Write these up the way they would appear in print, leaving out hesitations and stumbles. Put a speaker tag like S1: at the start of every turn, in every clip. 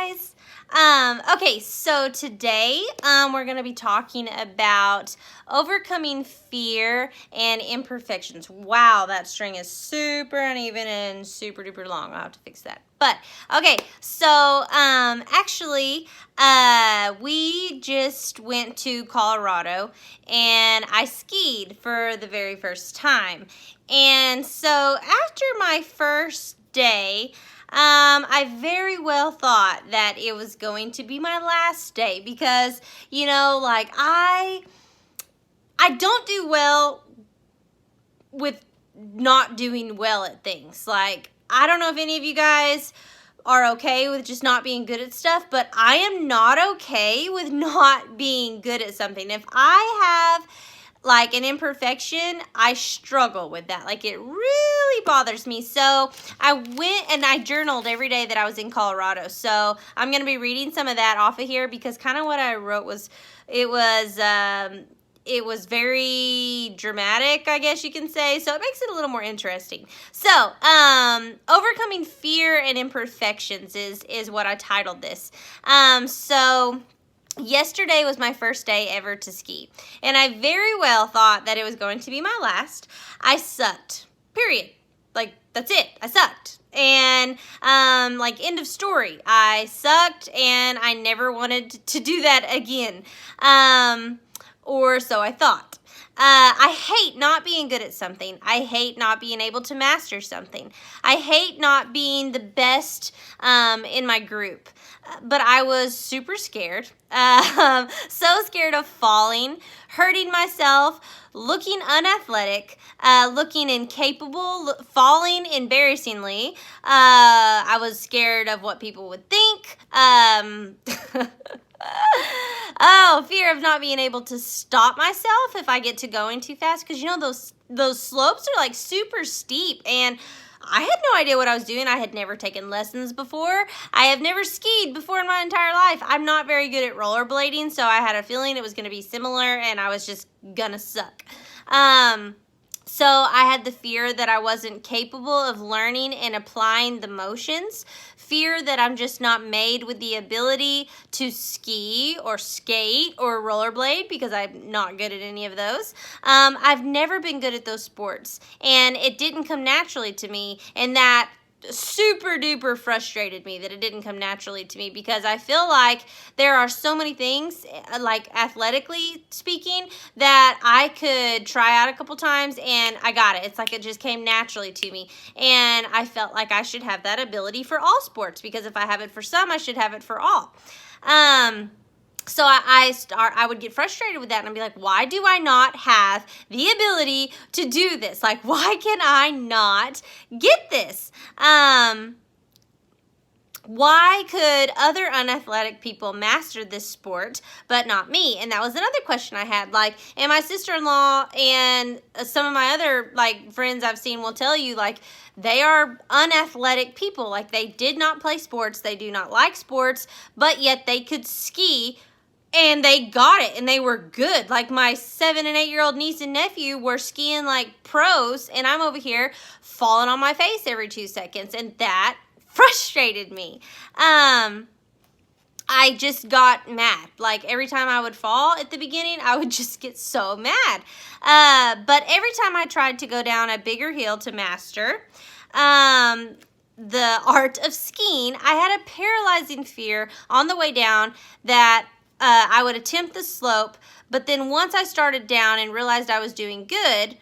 S1: guys. Okay, so today we're going to be talking about overcoming fear and imperfections. Wow, that string is super uneven and super duper long. I'll have to fix that. But okay, so actually we just went to Colorado and I skied for the very first time. And so after my first day, I very well thought that it was going to be my last day because, you know, like I don't do well with not doing well at things. Like, I don't know if any of you guys are okay with just not being good at stuff, but I am not okay with not being good at something. If I have like an imperfection, I struggle with that. Like, it really bothers me. So I went and I journaled every day that I was in Colorado. So I'm going to be reading some of that off of here because kind of what I wrote was, it was very dramatic, I guess you can say. So it makes it a little more interesting. So, overcoming fear and imperfections is what I titled this. So yesterday was my first day ever to ski, and I very well thought that it was going to be my last. I sucked, period. Like, that's it. I sucked. And, like, end of story. I sucked, and I never wanted to do that again. Or so I thought. I hate not being good at something. I hate not being able to master something. I hate not being the best in my group. But I was super scared, so scared of falling, hurting myself, looking unathletic, looking incapable, falling embarrassingly. I was scared of what people would think. Oh, fear of not being able to stop myself if I get to going too fast. Because, you know, those slopes are like super steep, and I had no idea what I was doing. I had never taken lessons before. I have never skied before in my entire life. I'm not very good at rollerblading, so I had a feeling it was going to be similar, and I was just going to suck. So I had the fear that I wasn't capable of learning and applying the motions, fear that I'm just not made with the ability to ski or skate or rollerblade because I'm not good at any of those. I've never been good at those sports, and it didn't come naturally to me, and that super duper frustrated me that it didn't come naturally to me because I feel like there are so many things, like athletically speaking, that I could try out a couple times and I got it. It's like it just came naturally to me, and I felt like I should have that ability for all sports because if I have it for some, I should have it for all. So I would get frustrated with that, and I'd be like, why do I not have the ability to do this? Like, why can I not get this? Why could other unathletic people master this sport, but not me? And that was another question I had. Like, and my sister-in-law and some of my other, like, friends I've seen will tell you, like, they are unathletic people. Like, they did not play sports. They do not like sports, but yet they could ski. And they got it, and they were good. Like, my 7 and 8-year-old niece and nephew were skiing like pros, and I'm over here falling on my face every 2 seconds, and that frustrated me. I just got mad. Like, every time I would fall at the beginning, I would just get so mad. But every time I tried to go down a bigger hill to master the art of skiing, I had a paralyzing fear on the way down that I would attempt the slope, but then once I started down and realized I was doing good,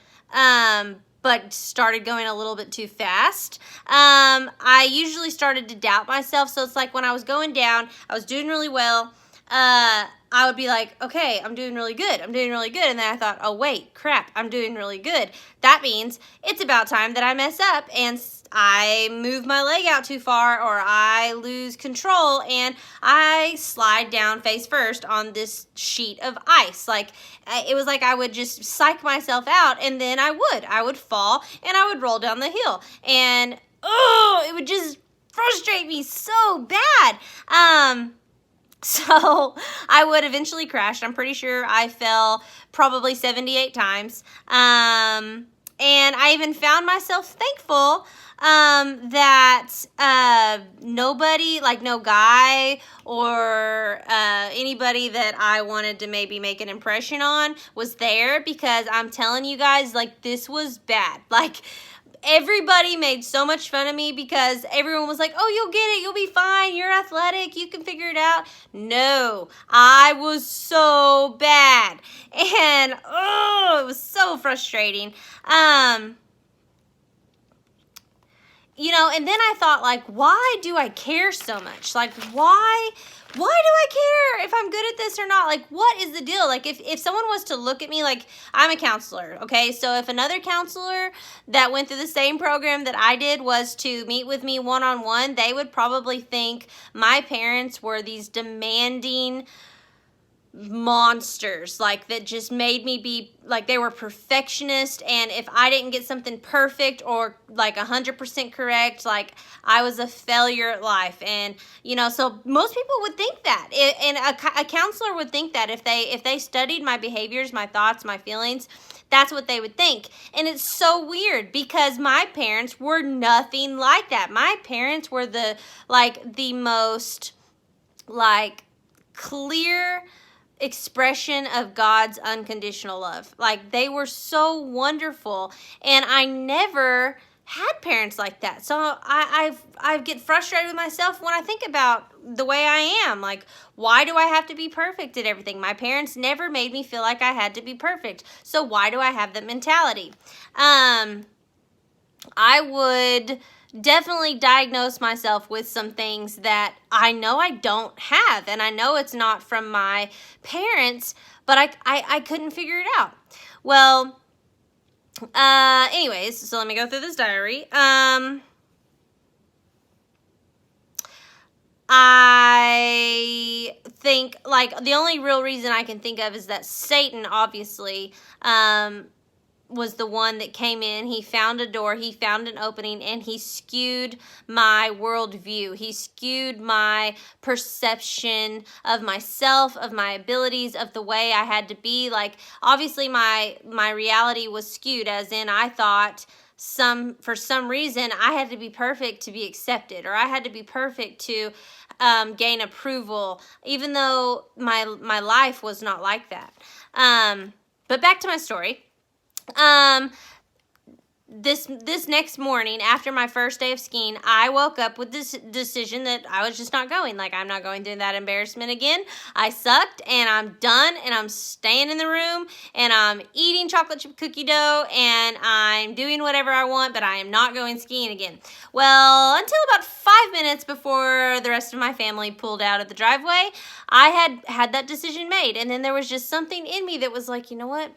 S1: but started going a little bit too fast, I usually started to doubt myself. So it's like when I was going down, I was doing really well. I would be like, okay, I'm doing really good. I'm doing really good. And then I thought, oh, wait, crap, I'm doing really good. That means it's about time that I mess up and I move my leg out too far, or I lose control and I slide down face first on this sheet of ice. Like, it was like I would just psych myself out, and then I would fall and I would roll down the hill, and it would just frustrate me so bad. So I would eventually crash. I'm pretty sure I fell probably 78 times. And I even found myself thankful that nobody, like no guy or anybody that I wanted to maybe make an impression on was there, because I'm telling you guys, like, this was bad. Like, everybody made so much fun of me because everyone was like, oh, you'll get it, you'll be fine, you're athletic, you can figure it out. No, I was so bad, and oh, it was so frustrating. You know, and then I thought, like, why do I care so much? Like, why do I care if I'm good at this or not? Like, what is the deal? Like, if someone was to look at me, like, I'm a counselor, okay? So if another counselor that went through the same program that I did was to meet with me one-on-one, they would probably think my parents were these demanding monsters, like, that just made me be like, they were perfectionist, and if I didn't get something perfect or like 100% correct, like, I was a failure at life. And you know, so most people would think that, and a counselor would think that if they studied my behaviors, my thoughts, my feelings, that's what they would think. And it's so weird because my parents were nothing like that. My parents were the most like clear expression of God's unconditional love. Like, they were so wonderful, and I never had parents like that. So I get frustrated with myself when I think about the way I am. Like, why do I have to be perfect at everything? My parents never made me feel like I had to be perfect. So why do I have that mentality? I would definitely diagnose myself with some things that I know I don't have, and I know it's not from my parents, but I couldn't figure it out. Well, anyways, so let me go through this diary. I think, like, the only real reason I can think of is that Satan, obviously, was the one that came in. He found a door, he found an opening, and he skewed my worldview. He skewed my perception of myself, of my abilities, of the way I had to be. Like, obviously my reality was skewed, as in I thought for some reason I had to be perfect to be accepted, or I had to be perfect to gain approval, even though my life was not like that. But back to my story. This next morning, after my first day of skiing, I woke up with this decision that I was just not going. Like, I'm not going through that embarrassment again. I sucked, and I'm done, and I'm staying in the room, and I'm eating chocolate chip cookie dough, and I'm doing whatever I want, but I am not going skiing again. Well, until about 5 minutes before the rest of my family pulled out of the driveway, I had that decision made, and then there was just something in me that was like, you know what?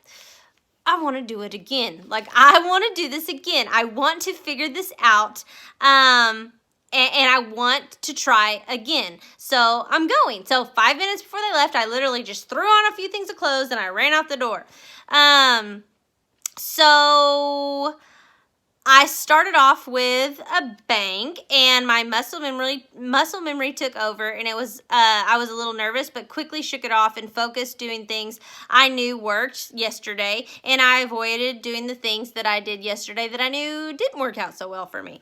S1: I want to do it again. Like, I want to do this again. I want to figure this out. And I want to try again. So I'm going. So 5 minutes before they left, I literally just threw on a few things of clothes and I ran out the door. So I started off with a bang, and my muscle memory took over, and it was I was a little nervous, but quickly shook it off and focused doing things I knew worked yesterday, and I avoided doing the things that I did yesterday that I knew didn't work out so well for me.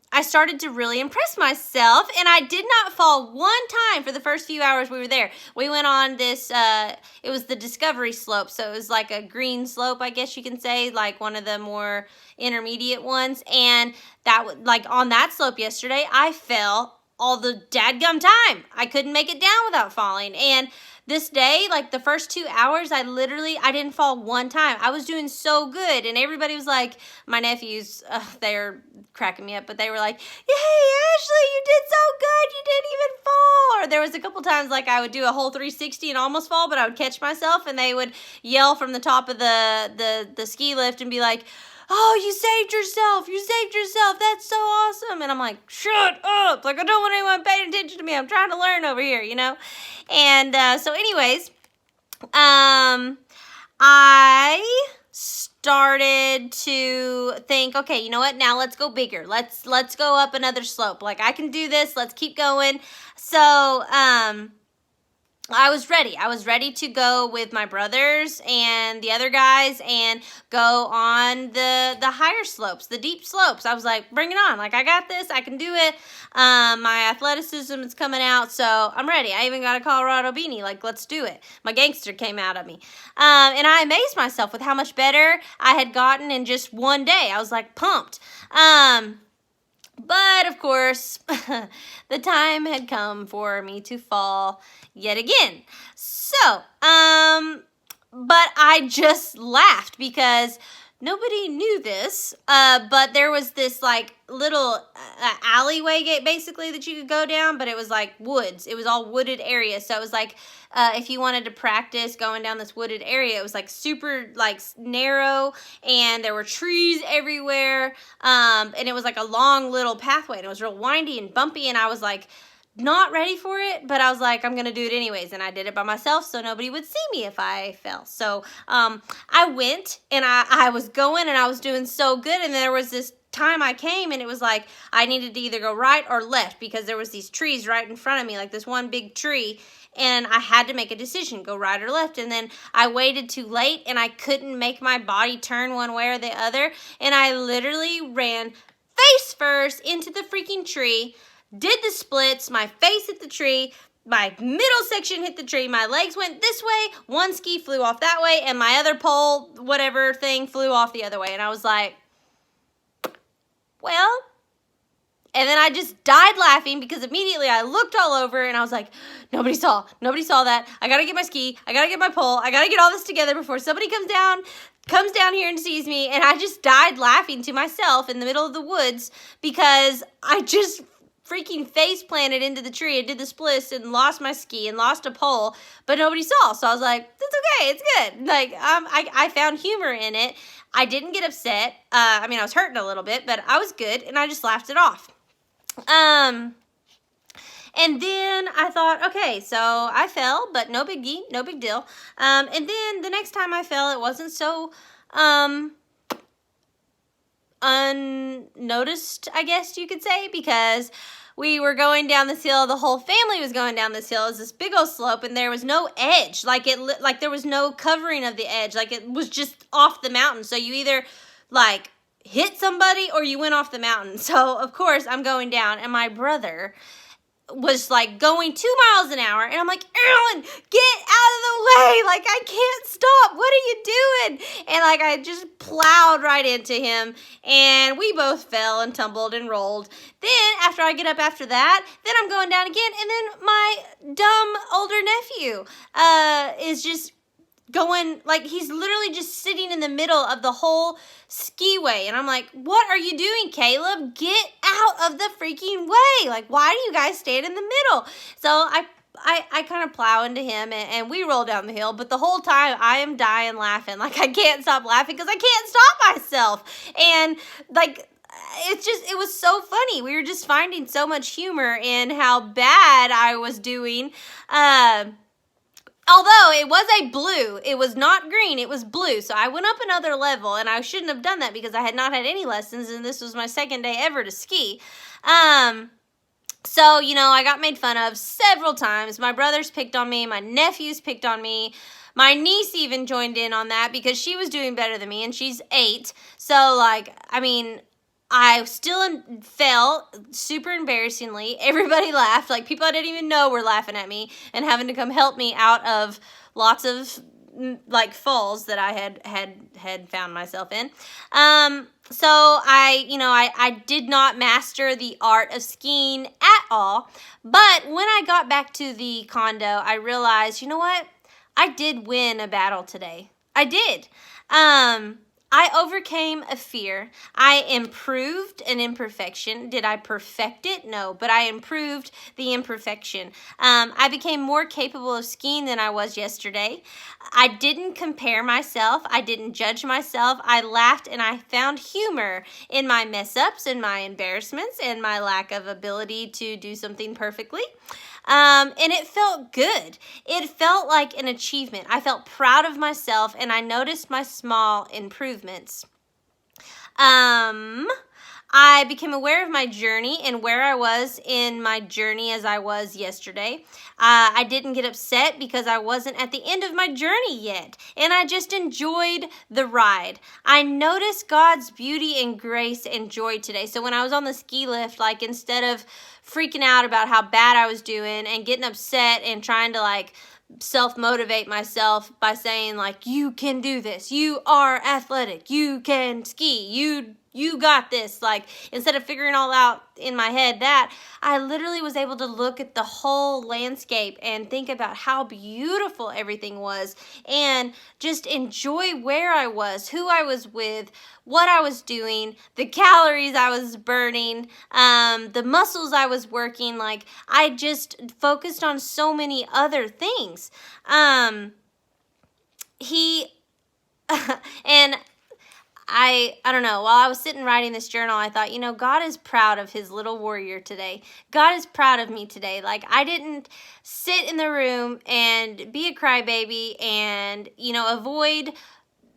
S1: I started to really impress myself, and I did not fall one time for the first few hours we were there. We went on this, it was the Discovery slope, so it was like a green slope, I guess you can say, like one of the more intermediate ones, and on that slope yesterday, I fell all the dadgum time. I couldn't make it down without falling, and this day, like the first 2 hours, I didn't fall one time. I was doing so good, and everybody was like, my nephews, they're cracking me up, but they were like, yay, Ashley, you did so good, you didn't even fall. Or there was a couple times, like, I would do a whole 360 and almost fall, but I would catch myself, and they would yell from the top of the ski lift and be like, oh, you saved yourself, that's so awesome. And I'm like, shut up, like, I don't want anyone paying attention to me, I'm trying to learn over here, you know. And so anyways, I started to think, okay, you know what, now let's go bigger, let's go up another slope, like, I can do this, let's keep going. So I was ready. I was ready to go with my brothers and the other guys and go on the higher slopes, the deep slopes. I was like, bring it on. Like, I got this. I can do it. My athleticism is coming out, so I'm ready. I even got a Colorado beanie. Like, let's do it. My gangster came out of me. And I amazed myself with how much better I had gotten in just one day. I was like pumped. But of course, the time had come for me to fall yet again. So, but I just laughed because nobody knew this, but there was this like little alleyway gate basically that you could go down, but it was like woods. It was all wooded area. So it was like if you wanted to practice going down this wooded area, it was like super like narrow and there were trees everywhere. And it was like a long little pathway and it was real windy and bumpy and I was like not ready for it, but I was like, I'm going to do it anyways. And I did it by myself so nobody would see me if I fell. So I went and I was going and I was doing so good. And there was this time I came and it was like I needed to either go right or left because there was these trees right in front of me, like this one big tree. And I had to make a decision, go right or left. And then I waited too late and I couldn't make my body turn one way or the other. And I literally ran face first into the freaking tree. Did the splits, my face hit the tree, my middle section hit the tree, my legs went this way, one ski flew off that way, and my other pole, whatever thing, flew off the other way. And I was like, well, and then I just died laughing because immediately I looked all over and I was like, nobody saw that. I gotta get my ski, I gotta get my pole, I gotta get all this together before somebody comes down here and sees me. And I just died laughing to myself in the middle of the woods because I just freaking face planted into the tree and did the splits and lost my ski and lost a pole, but nobody saw. So I was like, that's okay, it's good. Like, I found humor in it. I didn't get upset. I mean, I was hurting a little bit, but I was good and I just laughed it off. And then I thought, okay, so I fell, but no biggie, no big deal. And then the next time I fell, it wasn't so, unnoticed, I guess you could say, because we were going down this hill. The whole family was going down this hill. It was this big old slope, and there was no edge. Like there was no covering of the edge. Like it was just off the mountain. So you either like hit somebody or you went off the mountain. So of course I'm going down, and my brother was like going 2 miles an hour, and I'm like, Aaron, get out of the way, like I can't stop, what are you doing? And like I just plowed right into him, and we both fell and tumbled and rolled. Then after I get up after that, then I'm going down again, and then my dumb older nephew is just going, like he's literally just sitting in the middle of the whole skiway, and I'm like, what are you doing, Caleb? Get out of the freaking way. Like, why do you guys stand in the middle? So I kind of plow into him, and we roll down the hill, but the whole time I am dying laughing. Like, I can't stop laughing because I can't stop myself. And like, it was so funny. We were just finding so much humor in how bad I was doing. Although it was a blue, it was not green, it was blue. So I went up another level, and I shouldn't have done that because I had not had any lessons, and this was my second day ever to ski. So, you know, I got made fun of several times. My brothers picked on me, my nephews picked on me. My niece even joined in on that because she was doing better than me, and she's 8. So, like, I mean, I still fell super embarrassingly. Everybody laughed. Like, people I didn't even know were laughing at me and having to come help me out of lots of, like, falls that I had found myself in. So I did not master the art of skiing at all. But when I got back to the condo, I realized, you know what? I did win a battle today. I did. I overcame a fear. I improved an imperfection. Did I perfect it? No, but I improved the imperfection. I became more capable of skiing than I was yesterday. I didn't compare myself. I didn't judge myself. I laughed, and I found humor in my mess-ups and my embarrassments and my lack of ability to do something perfectly. And it felt good. It felt like an achievement. I felt proud of myself, and I noticed my small improvements. I became aware of my journey and where I was in my journey as I was yesterday. I didn't get upset because I wasn't at the end of my journey yet, and I just enjoyed the ride. I noticed God's beauty and grace and joy today. So when I was on the ski lift, like, instead of freaking out about how bad I was doing and getting upset and trying to like self-motivate myself by saying like, you can do this, you are athletic, you can ski, you got this, like, instead of figuring all out in my head, that I literally was able to look at the whole landscape and think about how beautiful everything was and just enjoy where I was, who I was with, what I was doing, the calories I was burning, the muscles I was working. Like, I just focused on so many other things. And I don't know, while I was sitting writing this journal, I thought, God is proud of his little warrior today. God is proud of me today. Like, I didn't sit in the room and be a crybaby and, avoid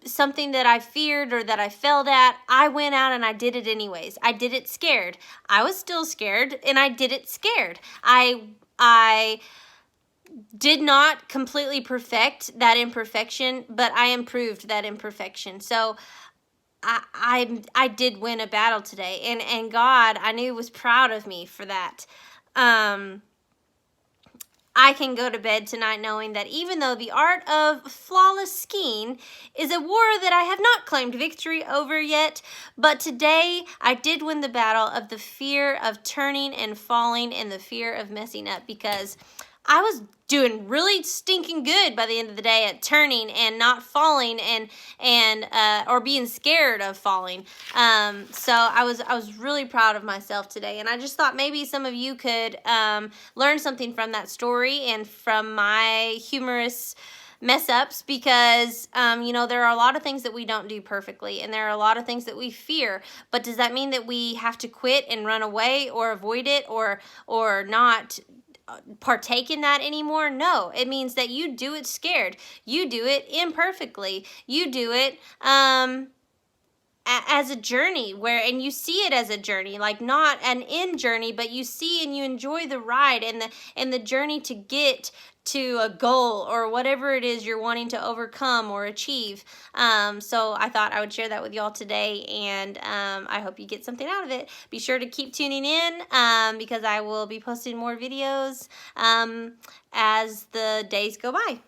S1: something that I feared or that I failed at. I went out and I did it anyways. I did it scared. I was still scared, and I did it scared. I did not completely perfect that imperfection, but I improved that imperfection. So I did win a battle today, and God, I knew, was proud of me for that. I can go to bed tonight knowing that even though the art of flawless skiing is a war that I have not claimed victory over yet, but today I did win the battle of the fear of turning and falling and the fear of messing up, because I was doing really stinking good by the end of the day at turning and not falling and or being scared of falling. So I was really proud of myself today, and I just thought maybe some of you could learn something from that story and from my humorous mess ups, because there are a lot of things that we don't do perfectly, and there are a lot of things that we fear. But does that mean that we have to quit and run away or avoid it or not partake in that anymore? No, it means that you do it scared. You do it imperfectly. You do it as a journey, and you see it as a journey, like not an end journey, but you see and you enjoy the ride and the journey to get to a goal or whatever it is you're wanting to overcome or achieve. So I thought I would share that with y'all today, and I hope you get something out of it. Be sure to keep tuning in because I will be posting more videos as the days go by.